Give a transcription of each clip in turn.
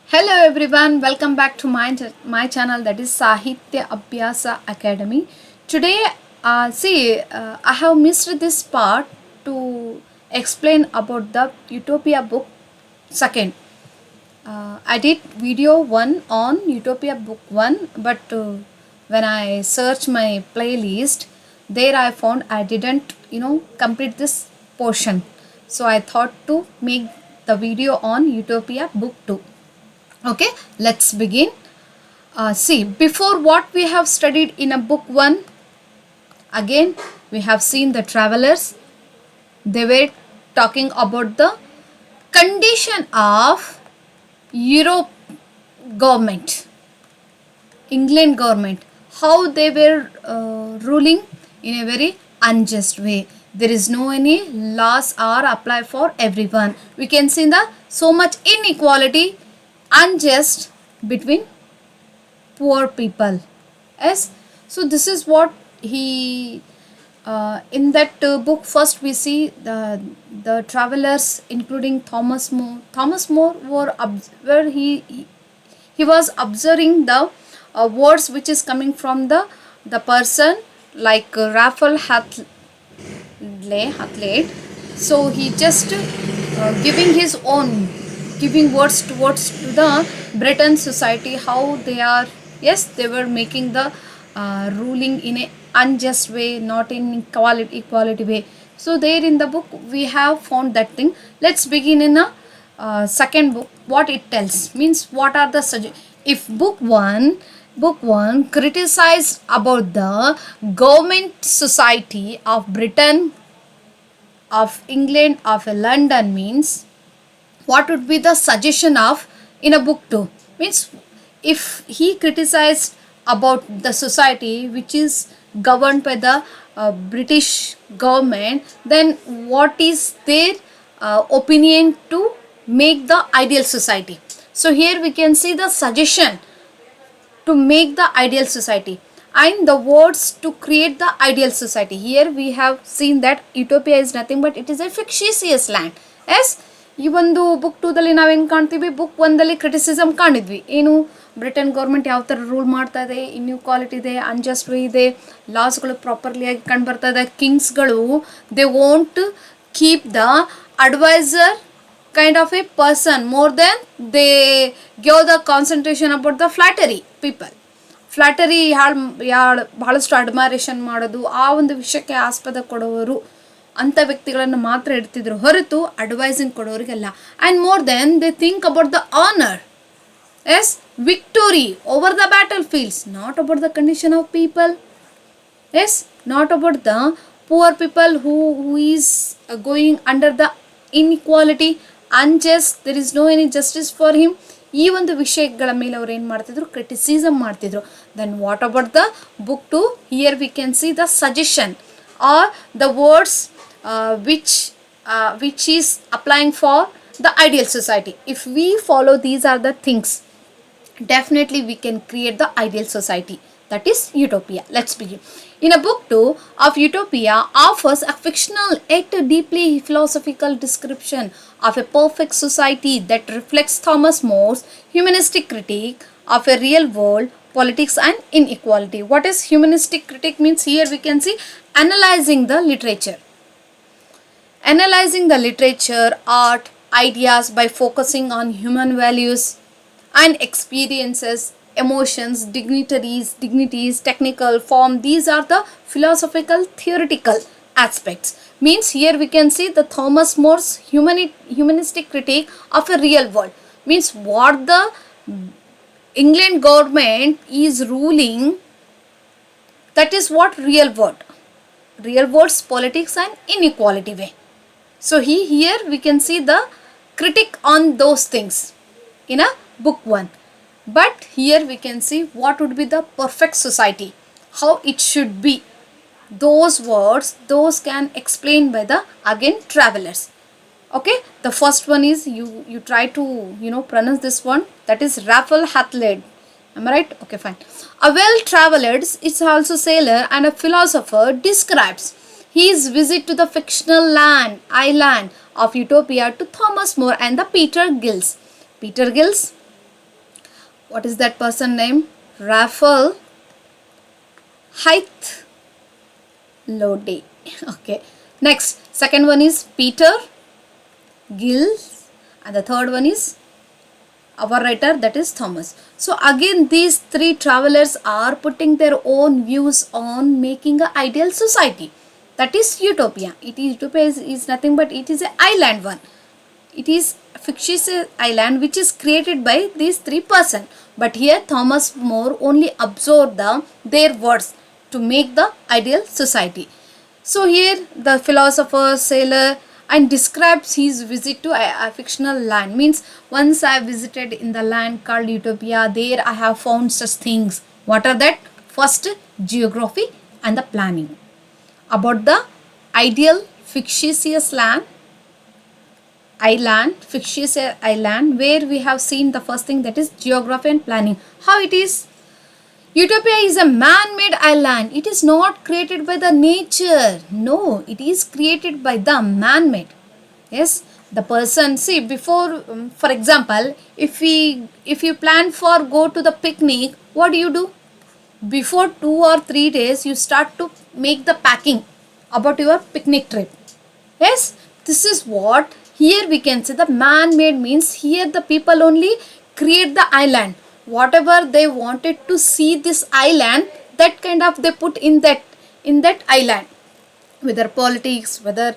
Hello everyone, welcome back to my channel, that is Sahitya Abhyasa Academy. Today, I have missed this part to explain about the Utopia book second. I did video 1 on Utopia book 1, but when I searched my playlist, there I found I didn't complete this portion. So I thought to make the video on Utopia book 2. Okay, let's begin. Before what we have studied in a book 1, again we have seen the travelers. They were talking about the condition of Europe government, England government, how they were ruling in a very unjust way. There is no any laws are applied for everyone. We can see the so much inequality, unjust between poor people. Yes, so this is what he in that book. First we see the travelers, including Thomas More. Thomas More where he was observing the words which is coming from the person like Raphael Hythloday. So he just giving his own, giving words towards to the Britain society, how they are, yes, they were making the ruling in a unjust way, not in equality way. So there in the book we have found that thing. Let's begin in a second book. What it tells means, what are the if book 1 criticized about the government society of Britain, of England, of London, means what would be the suggestion of in a book 2 means, if he criticized about the society which is governed by the British government, then what is their opinion to make the ideal society. So here we can see the suggestion to make the ideal society and the words to create the ideal society. Here we have seen that Utopia is nothing but it is a fictitious land. Yes, ಈ ಒಂದು book 2ದಲ್ಲಿ ನಾವು ಹೆಂಗೆ ಕಾಣ್ತೀವಿ, book 1ದಲ್ಲಿ criticism ಕಾಣಿದ್ವಿ. ಏನು, Britain government ಯಾವ ಥರ rule ಮಾಡ್ತಾ ಇದೆ, ಇನ್ಇಕ್ವಾಲಿಟಿ ಇದೆ, ಅನ್ಜಸ್ಟ್ ವೇ ಇದೆ, ಲಾಸ್ಗಳು ಪ್ರಾಪರ್ಲಿ ಆಗಿ ಕಂಡು ಬರ್ತಾ ಇದೆ. ಕಿಂಗ್ಸ್ಗಳು they want keep the advisor kind of a person more than they give the concentration about the flattery people. ಫ್ಲಾಟರಿ ಯಾರು ಬಹಳಷ್ಟು ಅಡ್ಮೈರೇಷನ್ ಮಾಡೋದು, ಆ ಒಂದು ವಿಷಯಕ್ಕೆ ಆಸ್ಪದ ಕೊಡೋರು ಅಂಥ ವ್ಯಕ್ತಿಗಳನ್ನು ಮಾತ್ರ ಇಡ್ತಿದ್ರು ಹೊರತು ಅಡ್ವೈಸಿಂಗ್ ಕೊಡೋರಿಗೆಲ್ಲ. And more than they think about the honour, yes, victory over the battlefields, not about the condition of people. Yes, not about the poor people who is going under the inequality, unjust, there is no any justice for him. ಈ ಒಂದು ವಿಷಯಗಳ ಮೇಲೆ ಅವ್ರು ಏನು ಮಾಡ್ತಿದ್ರು, criticism ಮಾಡ್ತಿದ್ರು. Then what about the book 2, here we can see the suggestion are the words which is applying for the ideal society. If we follow these are the things, definitely we can create the ideal society, that is Utopia. Let's begin. In a book 2 of Utopia offers a fictional yet deeply philosophical description of a perfect society that reflects Thomas More's humanistic critique of a real world, politics and inequality. What is humanistic critique means? Here we can see analyzing the literature. Analyzing the literature, art, ideas by focusing on human values and experiences, emotions, dignities, technical form. These are the philosophical theoretical aspects. Means here we can see the Thomas More's humanistic critique of a real world. Means what the England government is ruling, that is what real world's politics and inequality way. So here we can see the critique on those things in a book 1. But here we can see what would be the perfect society, how it should be. Those words, those can explain by the again travelers. Okay, the first one is you try to pronounce this one, that is Raphael Hythloday. Am I right? Okay, fine. A well-traveled, it's also sailor and a philosopher, describes his visit to the fictional island of Utopia to Thomas More and the Peter Giles. Peter Giles, what is that person name? Raphael Hythloday. Okay. Next, second one is Peter Giles, and the third one is our writer, that is Thomas. So again, these three travelers are putting their own views on making an ideal society, that is Utopia. Utopia is nothing but it is an island one. It is a fictitious island which is created by these three persons. But here Thomas More only absorbed their words to make the ideal society. So here the philosopher, sailor, and describes his visit to a fictional land. Means, once I visited in the land called Utopia, there I have found such things. What are that? First, geography and the planning. About the ideal fictitious fictitious island, where we have seen the first thing, that is geography and planning. How it is? Utopia is a man-made island. It is not created by the nature. No, it is created by the man-made. Yes, the person, see, before, for example, if you plan for go to the picnic, what do? Before 2 or 3 days, you start to make the packing about your picnic trip. Yes, this is what here we can say the man-made means. Here the people only create the island. Whatever they wanted to see this island, that kind of they put in that island. Whether politics, whether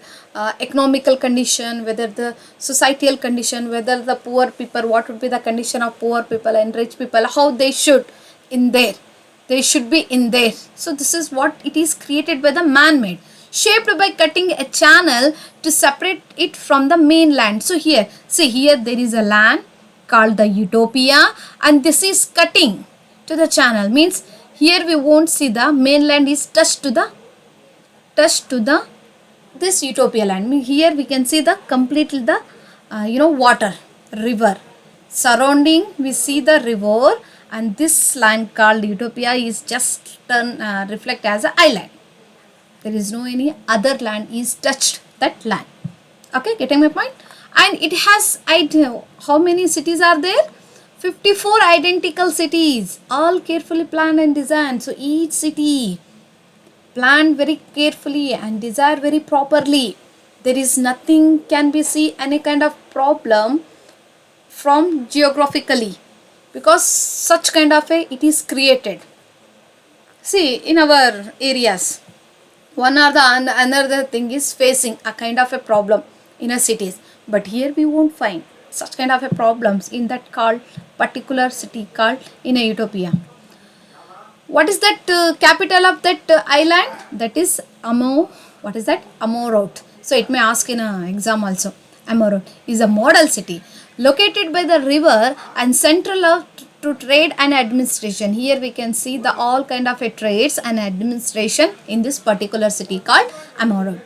economical condition, whether the societal condition, whether the poor people, what would be the condition of poor people and rich people, how they should be in there. So this is what it is created by the man-made, shaped by cutting a channel to separate it from the mainland. So here, see, here there is a land called the Utopia, and this is cutting to the channel. Means, here we won't see the mainland is touched to the this Utopia land. Here we can see the completely the water, river surrounding. We see the river, and this land called Utopia is just reflect as an island. There is no any other land is touched that land. Okay, getting my point? And it has, how many cities are there? 54 identical cities, all carefully planned and designed. So each city planned very carefully and designed very properly. There is nothing can be see any kind of problem from geographically, because such kind of a it is created. See, in our areas, one or the another thing is facing a kind of a problem in a cities, but here we won't find such kind of a problems in that called particular city called in a Utopia. What is that capital of that island? That is what is that? Amorot. So it may ask in an exam also. Amorot is a model city located by the river and central to trade and administration. Here we can see the all kind of a trades and administration in this particular city called Amorot.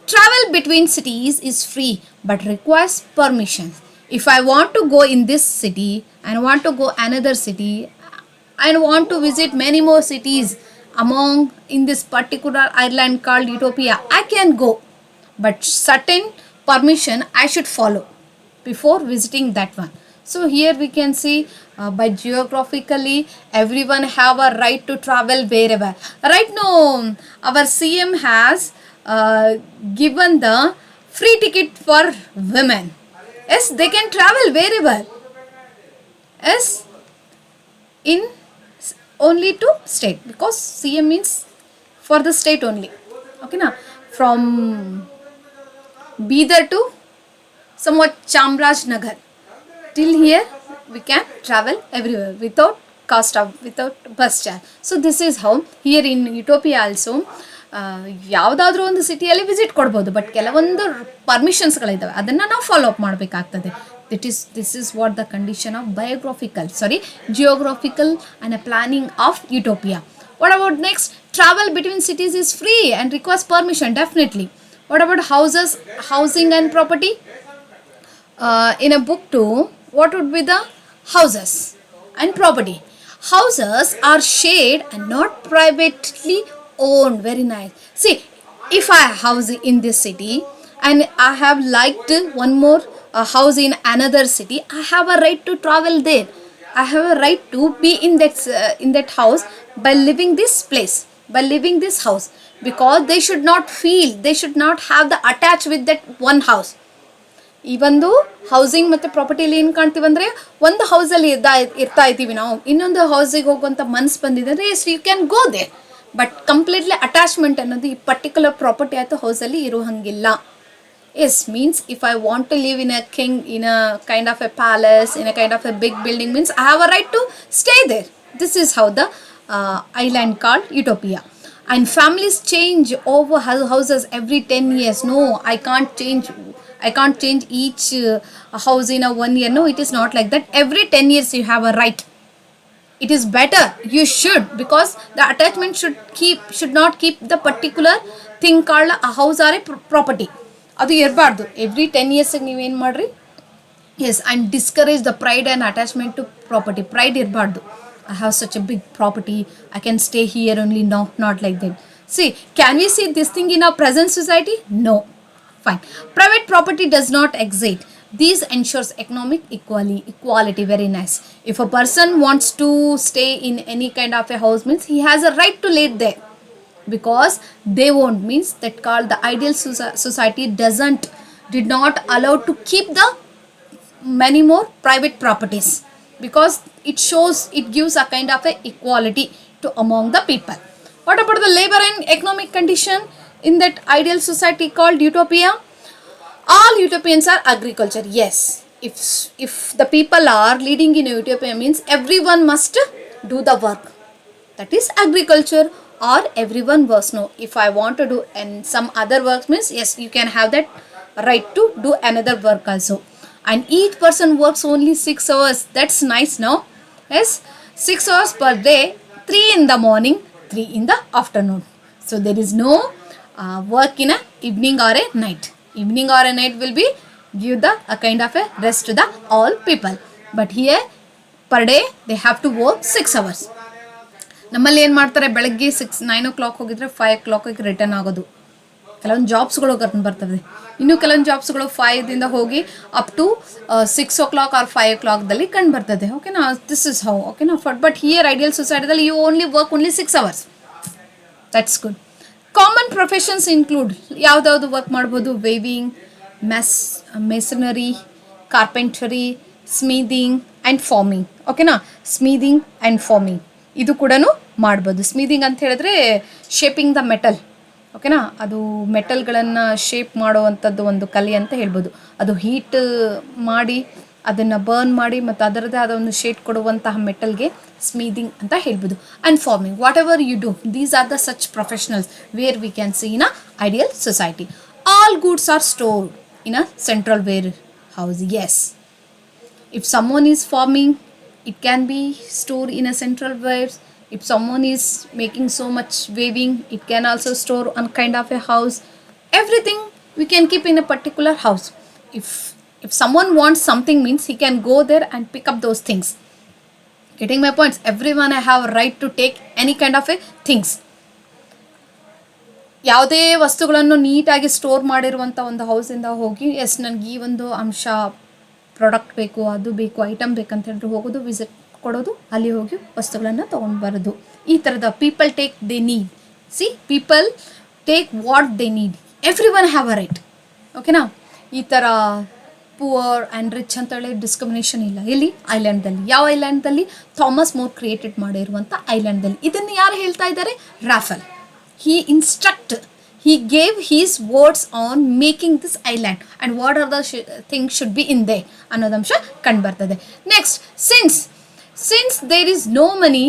Travel between cities is free but requires permission. If I want to go in this city and want to go another city and want to visit many more cities among in this particular island called Utopia, I can go, but certain permission I should follow before visiting that one. So here we can see by geographically everyone have a right to travel wherever. Right now our CM has given the free ticket for women. Yes, they can travel wherever. Yes, in only to state, because CM means for the state only. Okay, now from Bidar to somewhat Chamrajnagar, till here we can travel everywhere without cost of without bus charge. So this is how here in Utopia also ಯಾವುದಾದ್ರೂ ಒಂದು ಸಿಟಿಯಲ್ಲಿ visit ಕೊಡ್ಬೋದು, but ಕೆಲವೊಂದು ಪರ್ಮಿಷನ್ಸ್ಗಳಿದ್ದಾವೆ, ಅದನ್ನು ನಾವು follow up ಮಾಡಬೇಕಾಗ್ತದೆ. This is what the condition of geographical and a planning of Utopia. What about next? Travel between cities is free and requires permission, definitely. What about housing and property? In a book too, what would be the houses and property? Houses are shared and not privately owned. Very nice. See, if I house in this city and I have liked one more house in another city, I have a right to travel there. I have a right to be in that house by living this place, by living this house, because they should not feel, they should not have the attach with that one house. ಈ ಒಂದು housing ಮತ್ತು ಪ್ರಾಪರ್ಟಿಯಲ್ಲಿ ಏನು ಕಾಣ್ತೀವಿ ಅಂದರೆ, ಒಂದು ಹೌಸಲ್ಲಿ ಇರ್ತಾ ಇದ್ದೀವಿ ನಾವು, ಇನ್ನೊಂದು ಹೌಸಿಗೆ ಹೋಗುವಂಥ ಮನ್ಸು ಬಂದಿದೆ ಅಂದರೆ yes you can go there, but completely attachment ಅನ್ನೋದು ಈ ಪರ್ಟಿಕ್ಯುಲರ್ ಪ್ರಾಪರ್ಟಿ ಆಯಿತು ಹೌಸಲ್ಲಿ ಇರೋ ಹಂಗಿಲ್ಲ. Yes means if I want to live in a king, in a kind of a palace, in a kind of a big building, means I have a right to stay there. This is how the island called Utopia. And families change over houses every 10 years. No, I can't change each house in a 1 year. No, it is not like that. Every 10 years you have a right. It is better, you should, because the attachment should not keep the particular thing called a house or a property. ಅದು ಇರಬಾರ್ದು. Every 10 years ನೀವೇನು ಮಾಡ್ರಿ, yes, and discourage the pride and attachment to property. Pride ಇರಬಾರ್ದು. I have such a big property, I can stay here only. No, not like that. See, can we see this thing in our present society? No. Fine. Private property does not exist. These ensures economic equality. Very nice. If a person wants to stay in any kind of a house, means he has a right to live there, because they won't, means that called the ideal society did not allow to keep the many more private properties, because it gives a kind of a equality to among the people. What about the labor and economic condition in that ideal society called Utopia? All utopians are agriculture. Yes, if the people are leading in Utopia, means everyone must do the work, that is agriculture, or everyone works. No, if I want to do and some other works, means yes, you can have that right to do another work also. And each person works only 6 hours. That's nice, no? Yes, 6 hours per day, 3 in the morning, 3 in the afternoon. So there is no work in a evening or a night. Evening or a night will be give the a kind of a rest to the all people. But here per day they have to work 6 hours. ನಮ್ಮಲ್ಲಿ ಏನು ಮಾಡ್ತಾರೆ, ಬೆಳಗ್ಗೆ 9 o'clock ಹೋಗಿದ್ರೆ 5 o'clock return ಆಗೋದು. ಕೆಲವೊಂದು ಜಾಬ್ಸ್ಗಳು ಬರ್ತದೆ. ಇನ್ನು ಕೆಲವೊಂದು ಜಾಬ್ಸ್ಗಳು 5ದಿಂದ ಹೋಗಿ ಅಪ್ ಟು 6 o'clock or 5 o'clockದಲ್ಲಿ ಕಂಡು ಬರ್ತದೆ. ಓಕೆನಾ, ದಿಸ್ ಇಸ್ ಹೌ. ಓಕೆನಾ, ಬಟ್ ಹಿಯರ್ ಐಡಿಯಲ್ ಸೊಸೈಟಿದಲ್ಲಿ you only work only 6 hours. That's good. Common professions include ಯಾವುದಾವುದು ವರ್ಕ್ ಮಾಡ್ಬೋದು? Weaving, masonry, carpentry, smithing and farming. ಓಕೆನಾ, ಸ್ಮೀದಿಂಗ್ ಆ್ಯಂಡ್ ಫಾರ್ಮಿಂಗ್ ಇದು ಕೂಡ ಮಾಡ್ಬೋದು. ಸ್ಮೀದಿಂಗ್ ಅಂತ ಹೇಳಿದ್ರೆ ಶೇಪಿಂಗ್ ದ ಮೆಟಲ್. ಓಕೆನಾ, ಅದು ಮೆಟಲ್ಗಳನ್ನು ಶೇಪ್ ಮಾಡುವಂಥದ್ದು ಒಂದು ಕಲೆ ಅಂತ ಹೇಳ್ಬೋದು. ಅದು ಹೀಟ್ ಮಾಡಿ ಅದನ್ನು ಬರ್ನ್ ಮಾಡಿ ಮತ್ತು ಅದರದ್ದೇ ಆದ ಒಂದು ಶೇಡ್ ಕೊಡುವಂತಹ ಮೆಟಲ್ಗೆ ಸ್ಮೀದಿಂಗ್ ಅಂತ ಹೇಳ್ಬೋದು. And farming, whatever you do, these are the such professionals where we can see in a ideal society. All goods are stored in a central warehouse. Yes, if someone is farming, it can be stored in a central warehouse. If someone is making so much weaving, it can also store on kind of a house. Everything we can keep in a particular house. If someone wants something, means he can go there and pick up those things. Getting my points? Everyone have a right to take any kind of a things. ಯಾವುದೇ ವಸ್ತುಗಳನ್ನು ನೀಟಾಗಿ store ಮಾಡಿರುವಂಥ ಒಂದು ಹೌಸಿಂದ ಹೋಗಿ S ನನಗೆ ಈ ಒಂದು ಅಂಶ ಪ್ರಾಡಕ್ಟ್ ಬೇಕು, ಅದು ಬೇಕು, ಐಟಮ್ ಬೇಕಂತ ಹೇಳಿದ್ರು ಹೋಗೋದು, ವಿಸಿಟ್ ಕೊಡೋದು, ಅಲ್ಲಿ ಹೋಗಿ ವಸ್ತುಗಳನ್ನು ತೊಗೊಂಡು ಬರೋದು. ಈ ಥರದ people take they need. C, people take what they need. Every one have a right. ಓಕೆನಾ, ಈ ಥರ ಪುವರ್ ಆ್ಯಂಡ್ ರಿಚ್ ಅಂತೇಳಿ ಡಿಸ್ಕ್ರಿಮಿನೇಷನ್ ಇಲ್ಲ. ಎಲ್ಲಿ? ಐಲ್ಯಾಂಡ್ದಲ್ಲಿ. ಯಾವ ಐಲ್ಯಾಂಡ್ದಲ್ಲಿ? ಥಾಮಸ್ ಮೋರ್ ಕ್ರಿಯೇಟೆಡ್ ಮಾಡಿರುವಂಥ ಐಲ್ಯಾಂಡ್ದಲ್ಲಿ. ಇದನ್ನು ಯಾರು ಹೇಳ್ತಾ ಇದ್ದಾರೆ? Rafael. He gave his words on making this island and what are the things should be in there ಅನ್ನೋದಂಶ ಕಂಡು ಬರ್ತದೆ. Next, since there is no money,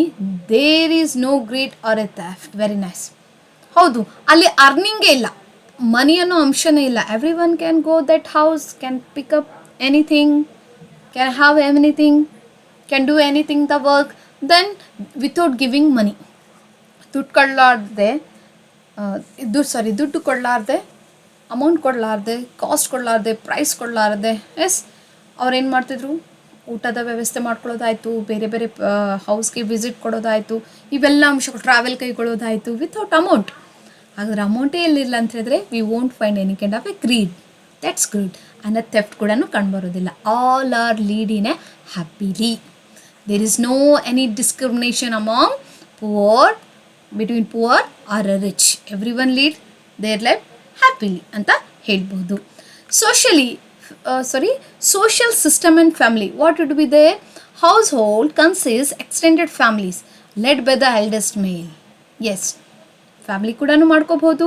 there is no greed or a theft. Very nice. ಹೌದು, ಅಲ್ಲಿ ಅರ್ನಿಂಗೇ ಇಲ್ಲ, money ಅನ್ನೋ ಅಂಶನೇ ಇಲ್ಲ. Everyone can go that house, can pick up anything, can have anything, can do anything the work, then without giving money. ದುಡ್ಡು ಕೊಡಲಾರ್ದೆ, amount ಕೊಡಲಾರ್ದೆ, ಕಾಸ್ಟ್ ಕೊಡಲಾರ್ದೆ, ಪ್ರೈಸ್ ಕೊಡಲಾರ್ದೆ, ಎಸ್, ಅವ್ರೇನು ಮಾಡ್ತಿದ್ರು? ಊಟದ ವ್ಯವಸ್ಥೆ ಮಾಡ್ಕೊಳ್ಳೋದಾಯಿತು, ಬೇರೆ ಬೇರೆ ಹೌಸ್ಗೆ ವಿಸಿಟ್ ಕೊಡೋದಾಯಿತು, ಇವೆಲ್ಲ ಅಂಶಗಳು, ಟ್ರಾವೆಲ್ ಕೈಗೊಳ್ಳೋದಾಯಿತು ವಿತೌಟ್ ಅಮೌಂಟ್. ಹಾಗಾದ್ರೆ ಅಮೌಂಟೇ ಎಲ್ಲಿಲ್ಲ ಅಂತ ಹೇಳಿದ್ರೆ we won't find any kind of a greed. That's good. ಅನ್ನೋ ಥೆಫ್ಟ್ ಕೂಡ ಕಂಡುಬರೋದಿಲ್ಲ. All are lead in a happily. There is no any discrimination among poor, between poor or rich. Everyone lead their life happily ಅಂತ ಹೇಳ್ಬೋದು. Social system and family. What would be there? Household consists extended families led by the eldest male. Yes, family ಕೂಡ ಮಾಡ್ಕೋಬಹುದು.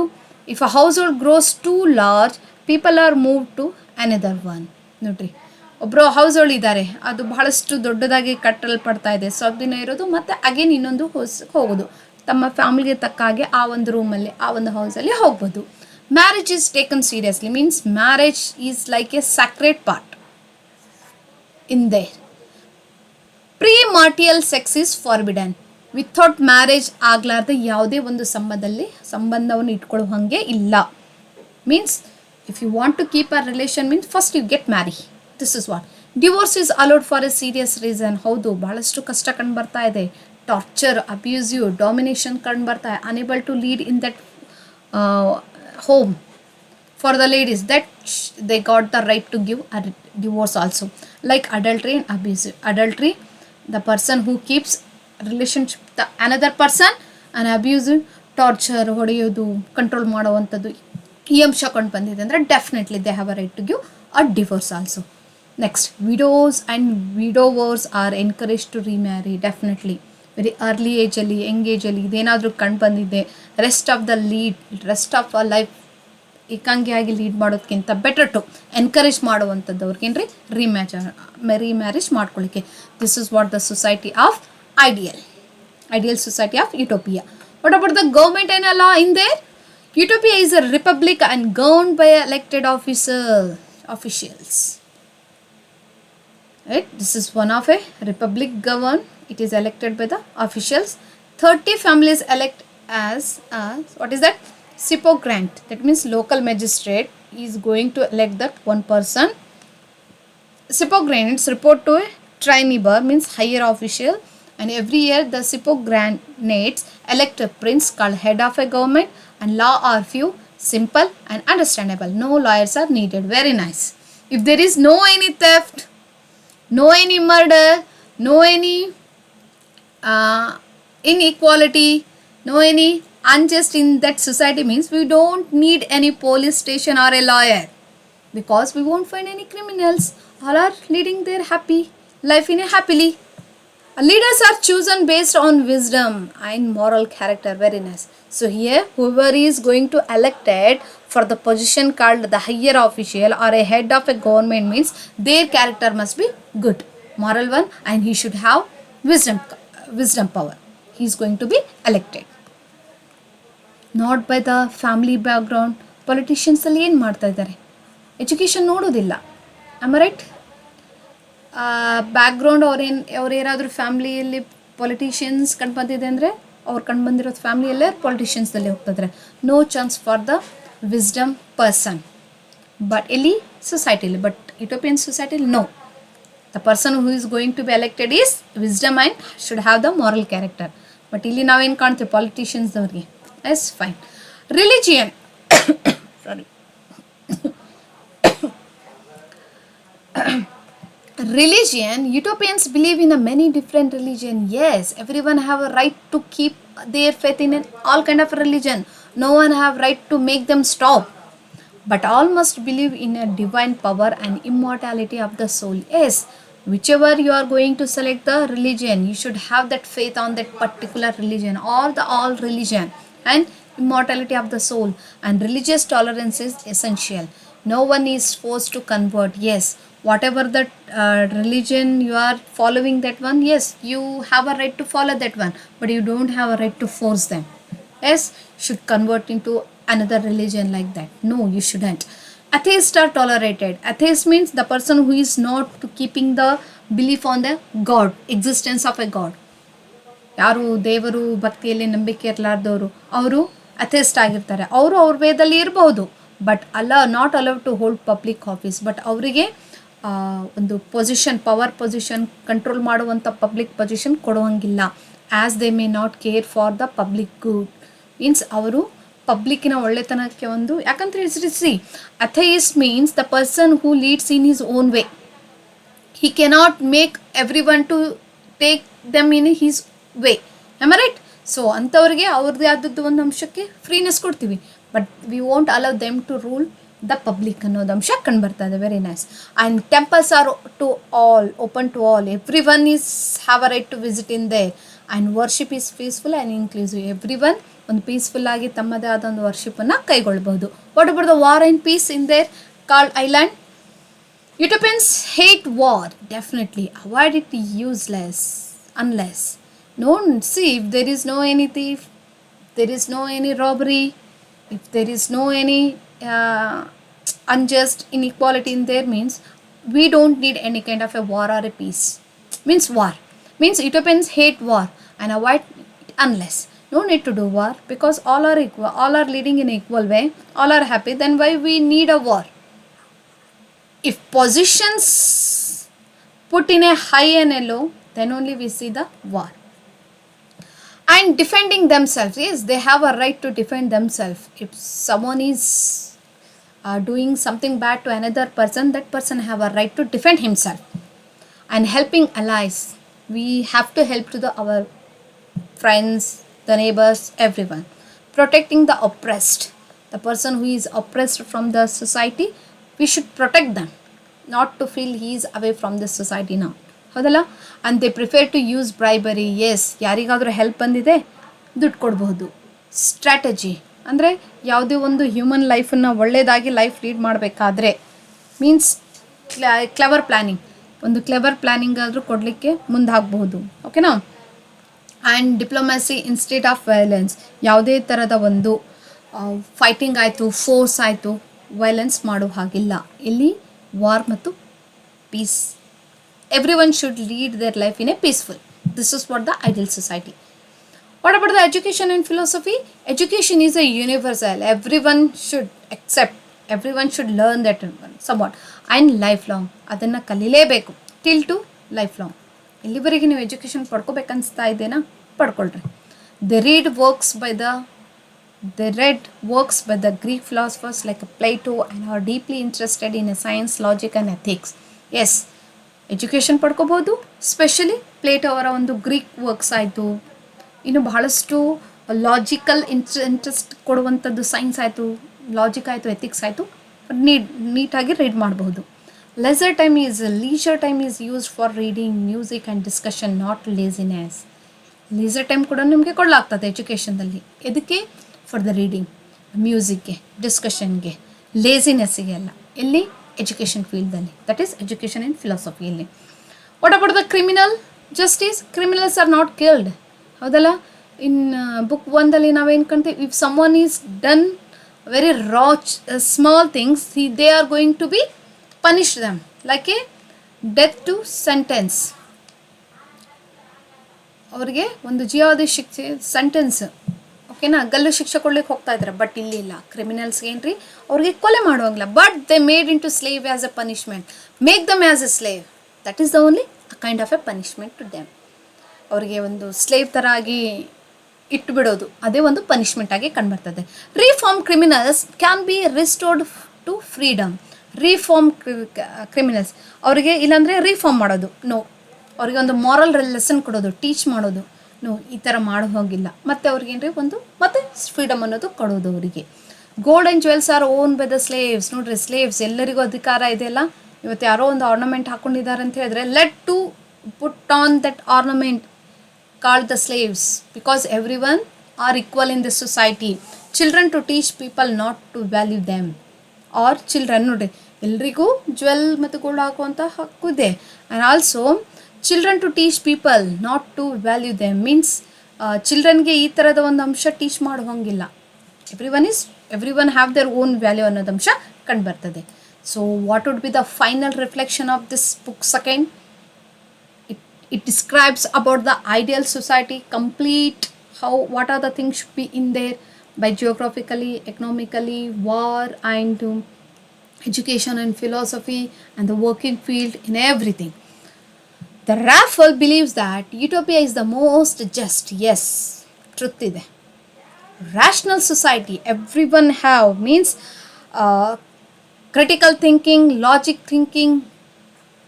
If a household grows too large, people are moved to another one. ನೋಡ್ರಿ, ಒಬ್ಬರು ಹೌಸ್ಹೋಲ್ಡ್ ಇದ್ದಾರೆ, ಅದು ಬಹಳಷ್ಟು ದೊಡ್ಡದಾಗಿ ಕಟ್ಟಲ್ಪಡ್ತಾ ಇದೆ, ಸ್ವಲ್ಪ ದಿನ ಇರೋದು ಮತ್ತು ಅಗೇನ್ ಇನ್ನೊಂದು ಹೋಗೋದು. ತಮ್ಮ ಫ್ಯಾಮಿಲಿಗೆ ತಕ್ಕ ಹಾಗೆ ಆ ಒಂದು ರೂಮಲ್ಲಿ, ಆ ಒಂದು ಹೌಸಲ್ಲಿ ಹೋಗ್ಬೋದು. Marriage is taken seriously, means marriage is like a sacred part in there. Premarital sex is forbidden. Without marriage ಆಗಲಾರ್ದೆ ಯಾವುದೇ ಒಂದು ಸಂಬಂಧವನ್ನು ಇಟ್ಕೊಳ್ಳೋ ಹಾಗೆ ಇಲ್ಲ. Means if you want to keep a relation means first you get marry. This is what. Divorce is allowed for a serious reason. ಹೌದು, ಭಾಳಷ್ಟು ಕಷ್ಟ ಕಂಡು ಬರ್ತಾ ಇದೆ. ಟಾರ್ಚರ್, ಅಬ್ಯೂಸಿವ್, ಡಾಮಿನೇಷನ್ ಕಂಡು ಬರ್ತಾ ಇದೆ. Unable to lead in that home. For the ladies, that they got the right to give a divorce also. Like adultery and abuse. Adultery, the person who keeps relationship with another person, and abuse, torture, ಹೊಡೆಯೋದು, control ಮಾಡುವಂಥದ್ದು, ಈ ಅಂಶ ಕೊಂಡು ಬಂದಿದೆ ಅಂದರೆ definitely they have a right to give a divorce also. Next, widows and widowers are encourage to remarry. Definitely very early ಏಜಲ್ಲಿ, young ಏಜಲ್ಲಿ ಇದೇನಾದರೂ ಕಂಡು ಬಂದಿದೆ, ರೆಸ್ಟ್ ಆಫ್ ಅ ಲೈಫ್ ಏಕಾಂಗಿಯಾಗಿ ಲೀಡ್ ಮಾಡೋದಕ್ಕಿಂತ ಬೆಟರ್ ಟು ಎನ್ಕರೇಜ್ ಮಾಡುವಂಥದ್ದವ್ರಿಗೇನ್ರಿ ರಿಮ್ಯಾರೇಜ್ ಮಾಡ್ಕೊಳ್ಳಿಕ್ಕೆ. This is what the society of ideal society of utopia. What about the government and a law in there? Utopia is a republic and governed by elected officials. Right? This is one of a republic governed. It is elected by the officials. 30 families elect as what is that? Sippogrant. That means local magistrate is going to elect that one person. Sippogrants report to a triniber, means higher official, and every year the Sippogranates elect a prince called head of a government, and law are few, simple and understandable. No lawyers are needed. Very nice. If there is no any theft, no any murder, no any inequality, no any unjust in that society, means we don't need any police station or a lawyer, because we won't find any criminals. All are leading their happy life in a happily. Leaders are chosen based on wisdom and moral character. Very nice. So here whoever is going to elected for the position called the higher official or a head of a government means their character must be good, moral one, and he should have wisdom power. He is going to be elected. Not by the family background. Politicians ಅಲ್ಲಿ ಏನು ಮಾಡ್ತಾ ಇದ್ದಾರೆ? Education ನೋಡೋದಿಲ್ಲ. Am I right? Background ಅವ್ರೇನಾದರೂ ಫ್ಯಾಮ್ಲಿಯಲ್ಲಿ politicians ಕಂಡು ಬಂದಿದೆ ಅಂದರೆ ಅವ್ರು ಕಂಡು ಬಂದಿರೋದು ಫ್ಯಾಮ್ಲಿಯಲ್ಲೇ ಪೊಲಿಟಿಷಿಯನ್ಸ್ದಲ್ಲಿ ಹೋಗ್ತಿದ್ದಾರೆ. No chance for the wisdom person. But ಎಲ್ಲಿ? ಸೊಸೈಟಿಲಿ. ಬಟ್ ಯುಟೋಪಿಯನ್ ಸೊಸೈಟಿಲಿ no. The person who is going to be elected is wisdom and should have the moral character. But ಇಲ್ಲಿ ನಾವೇನು ಕಾಣ್ತೀವಿ ಪಾಲಿಟಿಷಿಯನ್ಸ್ದವ್ರಿಗೆ? Yes, fine. Religion. Sorry. Religion, utopians believe in a many different religion. Yes, everyone have a right to keep their faith in all kind of religion. No one have right to make them stop, but all must believe in a divine power and immortality of the soul. Yes, whichever you are going to select the religion, you should have that faith on that particular religion or the all religion, and immortality of the soul and religious tolerance is essential. No one is forced to convert. Yes, whatever that religion you are following, that one, yes, you have a right to follow that one, but you don't have a right to force them. Yes, should convert into another religion like that. No, you shouldn't. Atheists are tolerated. Atheist means the person who is not keeping the belief on the God, existence of a God. ಯಾರು ದೇವರು ಭಕ್ತಿಯಲ್ಲಿ ನಂಬಿಕೆ ಇರಲಾರ್ದವರು ಅವರು ಅಥೆಸ್ಟ್ ಆಗಿರ್ತಾರೆ. ಅವರು ಅವ್ರ ವೇದಲ್ಲಿ ಇರಬಹುದು, but not allowed to hold public office. But ಅವರಿಗೆ ಒಂದು ಪೊಸಿಷನ್, ಪವರ್ ಪೊಸಿಷನ್, ಕಂಟ್ರೋಲ್ ಮಾಡುವಂಥ ಪಬ್ಲಿಕ್ ಪೊಸಿಷನ್ ಕೊಡುವಂಗಿಲ್ಲ. As they may not care for the public good. Means ಅವರು ಪಬ್ಲಿಕ್ಕಿನ ಒಳ್ಳೆತನಕ್ಕೆ ಒಂದು, ಯಾಕಂದ್ರೆ see atheist means the person who leads in his own way. He cannot make everyone to take them in his way. Am I right? So ಅಂಥವ್ರಿಗೆ ಅವ್ರದ್ದೇ ಆದದ್ದು ಒಂದು ಅಂಶಕ್ಕೆ ಫ್ರೀನೆಸ್ ಕೊಡ್ತೀವಿ, but we won't allow them to rule the public ಅನ್ನೋದು ಅಂಶ ಕಂಡು ಬರ್ತಾ ಇದೆ. Very nice. And temples are to all, open to all, everyone is have a right to visit in there, and worship is peaceful and inclusive. Everyone ಒಂದು peaceful ಆಗಿ ತಮ್ಮದೇ ಆದ ಒಂದು ವರ್ಷಿಪನ್ನು ಕೈಗೊಳ್ಬಹುದು. What about the war and peace in their card island? Utopians hate war, definitely. Avoid it useless, unless. No, see, if there is no any thief, there is no any robbery, if there is no any unjust inequality in there, means we don't need any kind of a war or a peace. Means war. Means utopians hate war and avoid it unless. No need to do war because all are equal, all are leading in equal way, all are happy. Then why we need a war? If positions put in a high and a low, then only we see the war. And defending themselves, yes, they have a right to defend themselves. If someone is doing something bad to another person, that person have a right to defend himself. And helping allies, we have to help to our friends, the neighbors, everyone. Protecting the oppressed, the person who is oppressed from the society, we should protect them, not to feel he is away from this society now. ಹೌದಲ್ಲ? And they prefer to use bribery. Yes, ಯಾರಿಗಾದರೂ help ಬಂದಿದೆ, ದುಡ್ಡು ಕೊಡ್ಬಹುದು. Strategy ಅಂದರೆ ಯಾವುದೇ ಒಂದು human ಲೈಫನ್ನು ಒಳ್ಳೆಯದಾಗಿ life lead ಮಾಡಬೇಕಾದ್ರೆ means clever planning, ಒಂದು ಕ್ಲೆವರ್ ಪ್ಲ್ಯಾನಿಂಗ್ ಆದರೂ ಕೊಡಲಿಕ್ಕೆ ಮುಂದಾಗಬಹುದು. ಓಕೆನಾ? ಆ್ಯಂಡ್ ಡಿಪ್ಲೊಮ್ಯಾಸಿ ಇನ್ಸ್ಟೆಡ್ ಆಫ್ ವೈಲೆನ್ಸ್, ಯಾವುದೇ ಥರದ ಒಂದು ಫೈಟಿಂಗ್ ಆಯಿತು, ಫೋರ್ಸ್ ಆಯಿತು, ವೈಲೆನ್ಸ್ ಮಾಡೋ ಹಾಗಿಲ್ಲ. ಇಲ್ಲಿ ವಾರ್ ಮತ್ತು peace. Everyone should lead their life in a peaceful. This is what the ideal society. What about the education and philosophy? Education is a universal. Everyone should accept, everyone should learn that somewhat. And lifelong ಅದನ್ನು ಕಲೀಲೇಬೇಕು. Till to lifelong. ಇಲ್ಲಿವರೆಗೆ ನೀವು education ಪಡ್ಕೋಬೇಕನ್ನಿಸ್ತಾ ಇದ್ದೇನಾ? ಪಡ್ಕೊಳ್ರಿ. The read works by the They read works by the Greek philosophers like Plato and are deeply interested in science, logic and ethics. Yes, education ಪಡ್ಕೋಬೋದು. Specially Plato ಅವರ ಒಂದು Greek works ಆಯಿತು, ಇನ್ನು ಬಹಳಷ್ಟು ಲಾಜಿಕಲ್ ಇಂಟ್ರೆಸ್ಟ್ ಕೊಡುವಂಥದ್ದು science ಆಯಿತು, logic ಆಯಿತು, ethics ಆಯಿತು, ನೀಟಾಗಿ ರೀಡ್ ಮಾಡಬಹುದು. Leisure time is used for reading, music and discussion, not laziness. Leisure time ಕೂಡ ನಿಮಗೆ ಕೊಡಲಾಗ್ತದೆ ಎಜುಕೇಷನ್ದಲ್ಲಿ. ಎದಕ್ಕೆ? ಫಾರ್ ದ ರೀಡಿಂಗ್, ಮ್ಯೂಸಿಕ್ಗೆ, ಡಿಸ್ಕಷನ್ಗೆ, ಲೇಸಿನೆಸ್ಸಿಗೆ ಅಲ್ಲ. ಎಲ್ಲಿ? ಎಜುಕೇಷನ್ ಫೀಲ್ಡಲ್ಲಿ. ದಟ್ ಈಸ್ ಎಜುಕೇಷನ್ ಆ್ಯಂಡ್ ಫಿಲಾಸಫಿಯಲ್ಲಿ. What about the criminal justice? Criminals are not killed. ಹೌದಲ್ಲ? ಇನ್ ಬುಕ್ 1ದಲ್ಲಿ ನಾವೇನು ಕಾಣ್ತೀವಿ? If someone is done very small things, they are going to be punished them like a death to sentence. ಅವರಿಗೆ ಒಂದು ಜೀವಾವಧಿ ಶಿಕ್ಷೆ sentence. ಓಕೆನಾ? ಗಲ್ಲು ಶಿಕ್ಷೆ ಕೊಡ್ಲಿಕ್ಕೆ ಹೋಗ್ತಾ ಇದ್ದಾರೆ. ಬಟ್ ಇಲ್ಲಿಲ್ಲ. ಕ್ರಿಮಿನಲ್ಸ್ಗೆ ಏನ್ರಿ, ಅವ್ರಿಗೆ ಕೊಲೆ ಮಾಡುವಂಗಿಲ್ಲ. But they made in to slave as a punishment. Make them as a slave. That is the only kind of a punishment to them. ಅವರಿಗೆ ಒಂದು ಸ್ಲೇವ್ ಥರ ಆಗಿ ಇಟ್ಟು ಬಿಡೋದು, ಅದೇ ಒಂದು ಪನಿಷ್ಮೆಂಟ್ ಆಗಿ ಕಂಡುಬರ್ತದೆ. Reform criminals can be restored to freedom. Reform criminals ಅವರಿಗೆ ಇಲ್ಲಾಂದರೆ ರೀಫಾರ್ಮ್ ಮಾಡೋದು, ನೋ. ಅವ್ರಿಗೆ ಒಂದು ಮಾರಲ್ ಲೆಸನ್ ಕೊಡೋದು, ಟೀಚ್ ಮಾಡೋದು, ನೋ, ಈ ಥರ ಮಾಡೋ ಹೋಗಿಲ್ಲ. ಮತ್ತು ಅವ್ರಿಗೆ ಏನ್ರಿ ಒಂದು ಮತ್ತೆ ಫ್ರೀಡಮ್ ಅನ್ನೋದು ಕೊಡೋದು ಅವರಿಗೆ. Gold and jewels are own by the slaves. ನೋಡ್ರಿ, ಸ್ಲೇವ್ಸ್ ಎಲ್ಲರಿಗೂ ಅಧಿಕಾರ ಇದೆಯಲ್ಲ. ಇವತ್ತು ಯಾರೋ ಒಂದು ಆರ್ನಮೆಂಟ್ ಹಾಕ್ಕೊಂಡಿದ್ದಾರೆ ಅಂತ ಹೇಳಿದ್ರೆ, let to put on that ornament called the slaves, because everyone are equal in this society. Children to teach people not to value them. Our children, ನೋಡ್ರಿ, ಎಲ್ರಿಗೂ ಜ್ಯುವೆಲ್ ಮತ್ತು ಗೋಲ್ಡ್ ಹಾಕುವಂಥ ಹಕ್ಕು ಇದೆ. And also children to teach people not to value them means ಚಿಲ್ಡ್ರನ್ಗೆ ಈ ಥರದ ಒಂದು ಅಂಶ ಟೀಚ್ ಮಾಡುವಂಗಿಲ್ಲ. Everyone have their own value ಅನ್ನೋದು ಅಂಶ ಕಂಡು ಬರ್ತದೆ. So what would B the final reflection of this book second? It describes about the ideal society, complete what are the things should be in there by geographically, economically, war and education and philosophy and the working field in everything. The Raphael believes that Utopia is the most just. Yes, truth ide. Rational society, everyone have means critical thinking, logic thinking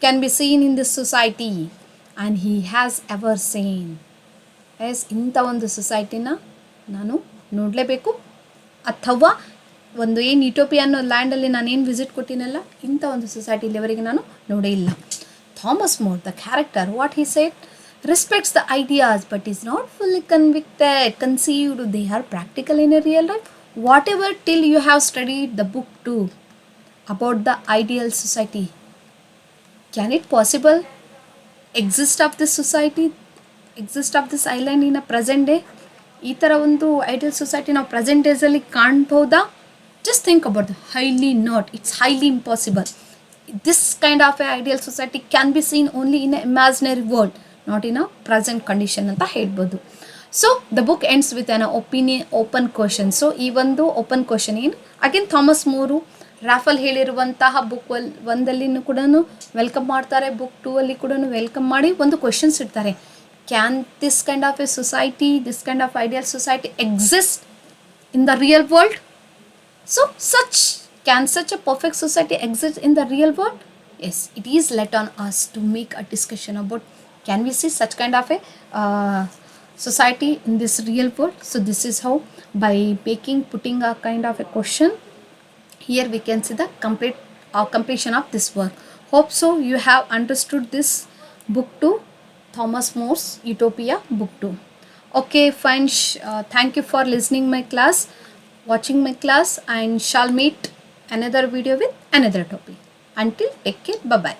can be seen in this society. and he has ever seen. Yes ಇಂಥ ಒಂದು ಸೊಸೈಟಿನ ನಾನು ನೋಡಲೇಬೇಕು, ಅಥವಾ ಒಂದು ಏನು utopia ಅನ್ನೋ ಲ್ಯಾಂಡಲ್ಲಿ ನಾನೇನು visit ಕೊಟ್ಟಿನಲ್ಲ, ಇಂಥ ಒಂದು ಸೊಸೈಟಿ ಇಲ್ಲಿವರೆಗೆ ನಾನು ನೋಡೇ ಇಲ್ಲ. Thomas more, the character, what he said, respects the ideas but is not fully conceived. They are practical in a real life. Whatever till you have studied the book too about the ideal society, can it possible exist of this society, exist of this island in a present day? ಈ ಥರ ಒಂದು ideal society ನಾವು present ಡೇಸಲ್ಲಿ ಕಾಣ್ಬೋದಾ? Just think about highly not, it's highly impossible. This kind of a ideal society can be seen only in a imaginary world, not in a present condition ಅಂತ ಹೇಳ್ಬೋದು. So the book ends with an open question. So ಈ ಒಂದು open question ಏನು, again Thomas More Raphael ಹೇಳಿರುವಂತಹ book ಒಂದಲ್ಲಿನೂ ಕೂಡ welcome ಮಾಡ್ತಾರೆ, book 2 ಅಲ್ಲಿ ಕೂಡ ವೆಲ್ಕಮ್ ಮಾಡಿ ಒಂದು ಕ್ವಶನ್ಸ್ ಇಡ್ತಾರೆ. Can this kind of A society, this kind of ideal society exist in the real world? So can such a perfect society exist in the real world? Yes, it is let on us to make a discussion about, can we see such kind of a society in this real world? So this is how, by putting a kind of a question here, we can see the completion of this work. Hope so you have understood this book 2, Thomas More's Utopia, book 2. Okay, fine. Thank you for listening my class, watching my class, and shall meet another video with another topic. Until, take care, bye bye.